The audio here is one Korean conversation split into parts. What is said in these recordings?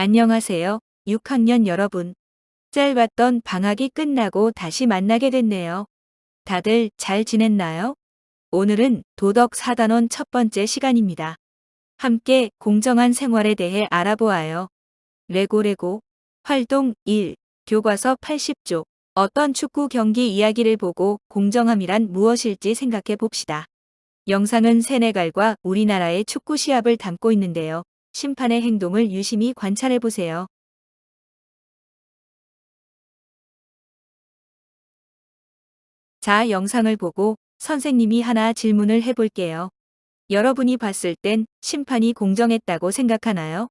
안녕하세요, 6학년 여러분. 짧았던 방학이 끝나고 다시 만나게 됐네요. 다들 잘 지냈나요? 오늘은 도덕 4단원 첫 번째 시간입니다. 함께 공정한 생활에 대해 알아보아요. 레고레고 활동 1. 교과서 80쪽. 어떤 축구 경기 이야기를 보고 공정함이란 무엇일지 생각해 봅시다. 영상은 세네갈과 우리나라의 축구 시합을 담고 있는데요. 심판의 행동을 유심히 관찰해 보세요. 자, 영상을 보고 선생님이 하나 질문을 해볼게요. 여러분이 봤을 땐 심판이 공정했다고 생각하나요?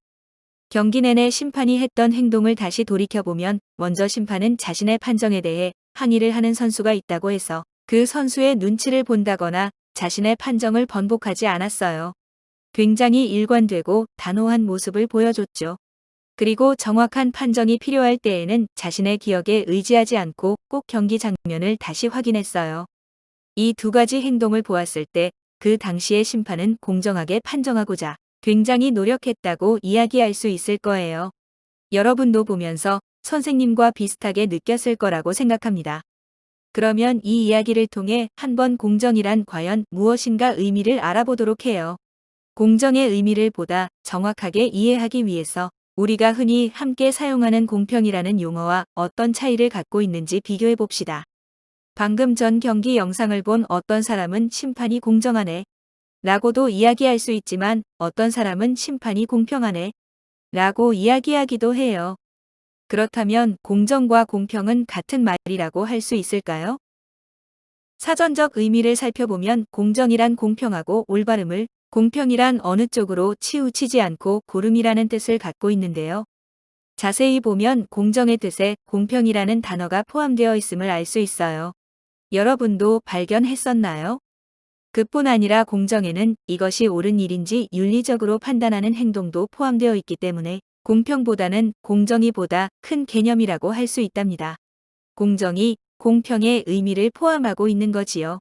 경기 내내 심판이 했던 행동을 다시 돌이켜보면 먼저 심판은 자신의 판정에 대해 항의를 하는 선수가 있다고 해서 그 선수의 눈치를 본다거나 자신의 판정을 번복하지 않았어요. 굉장히 일관되고 단호한 모습을 보여줬죠. 그리고 정확한 판정이 필요할 때에는 자신의 기억에 의지하지 않고 꼭 경기 장면을 다시 확인했어요. 이 두 가지 행동을 보았을 때 그 당시의 심판은 공정하게 판정하고자 굉장히 노력했다고 이야기할 수 있을 거예요. 여러분도 보면서 선생님과 비슷하게 느꼈을 거라고 생각합니다. 그러면 이 이야기를 통해 한번 공정이란 과연 무엇인가 의미를 알아보도록 해요. 공정의 의미를 보다 정확하게 이해하기 위해서 우리가 흔히 함께 사용하는 공평이라는 용어와 어떤 차이를 갖고 있는지 비교해 봅시다. 방금 전 경기 영상을 본 어떤 사람은 심판이 공정하네 라고도 이야기할 수 있지만 어떤 사람은 심판이 공평하네 라고 이야기하기도 해요. 그렇다면 공정과 공평은 같은 말이라고 할 수 있을까요? 사전적 의미를 살펴보면 공정이란 공평하고 올바름을, 공평이란 어느 쪽으로 치우치지 않고 고름이라는 뜻을 갖고 있는데요. 자세히 보면 공정의 뜻에 공평이라는 단어가 포함되어 있음을 알 수 있어요. 여러분도 발견했었나요? 그뿐 아니라 공정에는 이것이 옳은 일인지 윤리적으로 판단하는 행동도 포함되어 있기 때문에 공평보다는 공정이 보다 큰 개념이라고 할 수 있답니다. 공정이 공평의 의미를 포함하고 있는 거지요.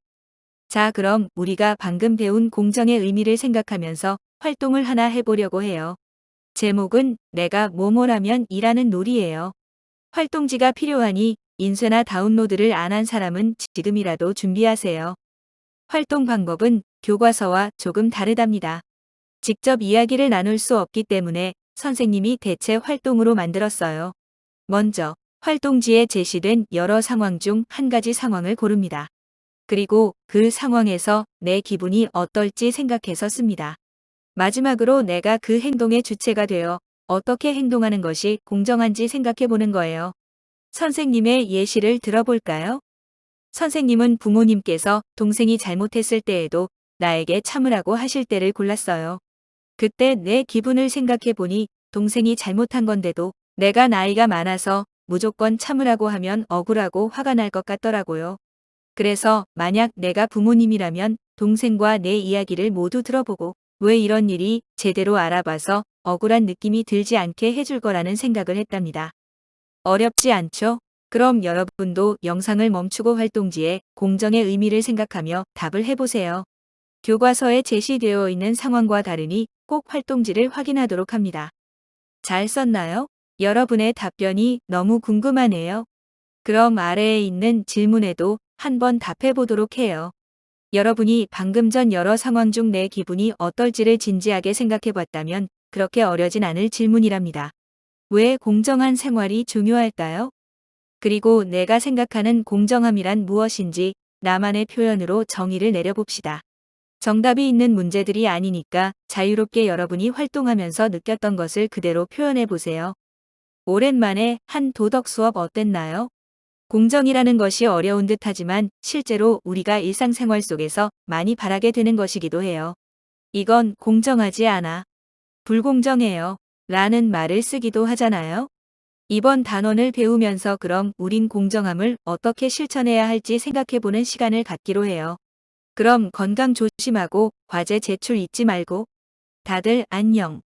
자, 그럼 우리가 방금 배운 공정의 의미를 생각하면서 활동을 하나 해보려고 해요. 제목은 내가 뭐뭐라면 이라는 놀이예요. 활동지가 필요하니 인쇄나 다운로드를 안 한 사람은 지금이라도 준비하세요. 활동 방법은 교과서와 조금 다르답니다. 직접 이야기를 나눌 수 없기 때문에 선생님이 대체 활동으로 만들었어요. 먼저 활동지에 제시된 여러 상황 중 한 가지 상황을 고릅니다. 그리고 그 상황에서 내 기분이 어떨지 생각해서 씁니다. 마지막으로 내가 그 행동의 주체가 되어 어떻게 행동하는 것이 공정한지 생각해 보는 거예요. 선생님의 예시를 들어볼까요? 선생님은 부모님께서 동생이 잘못했을 때에도 나에게 참으라고 하실 때를 골랐어요. 그때 내 기분을 생각해 보니 동생이 잘못한 건데도 내가 나이가 많아서 무조건 참으라고 하면 억울하고 화가 날 것 같더라고요. 그래서 만약 내가 부모님이라면 동생과 내 이야기를 모두 들어보고 왜 이런 일이 제대로 알아봐서 억울한 느낌이 들지 않게 해줄 거라는 생각을 했답니다. 어렵지 않죠? 그럼 여러분도 영상을 멈추고 활동지에 공정의 의미를 생각하며 답을 해보세요. 교과서에 제시되어 있는 상황과 다르니 꼭 활동지를 확인하도록 합니다. 잘 썼나요? 여러분의 답변이 너무 궁금하네요. 그럼 아래에 있는 질문에도 한번 답해 보도록 해요. 여러분이 방금 전 여러 상황 중 내 기분이 어떨지를 진지하게 생각해 봤다면 그렇게 어려진 않을 질문이랍니다. 왜 공정한 생활이 중요할까요? 그리고 내가 생각하는 공정함이란 무엇인지 나만의 표현으로 정의를 내려봅시다. 정답이 있는 문제들이 아니니까 자유롭게 여러분이 활동하면서 느꼈던 것을 그대로 표현해 보세요. 오랜만에 한 도덕 수업 어땠나요? 공정이라는 것이 어려운 듯하지만 실제로 우리가 일상생활 속에서 많이 바라게 되는 것이기도 해요. 이건 공정하지 않아. 불공정해요. 라는 말을 쓰기도 하잖아요. 이번 단원을 배우면서 그럼 우린 공정함을 어떻게 실천해야 할지 생각해보는 시간을 갖기로 해요. 그럼 건강 조심하고 과제 제출 잊지 말고. 다들 안녕.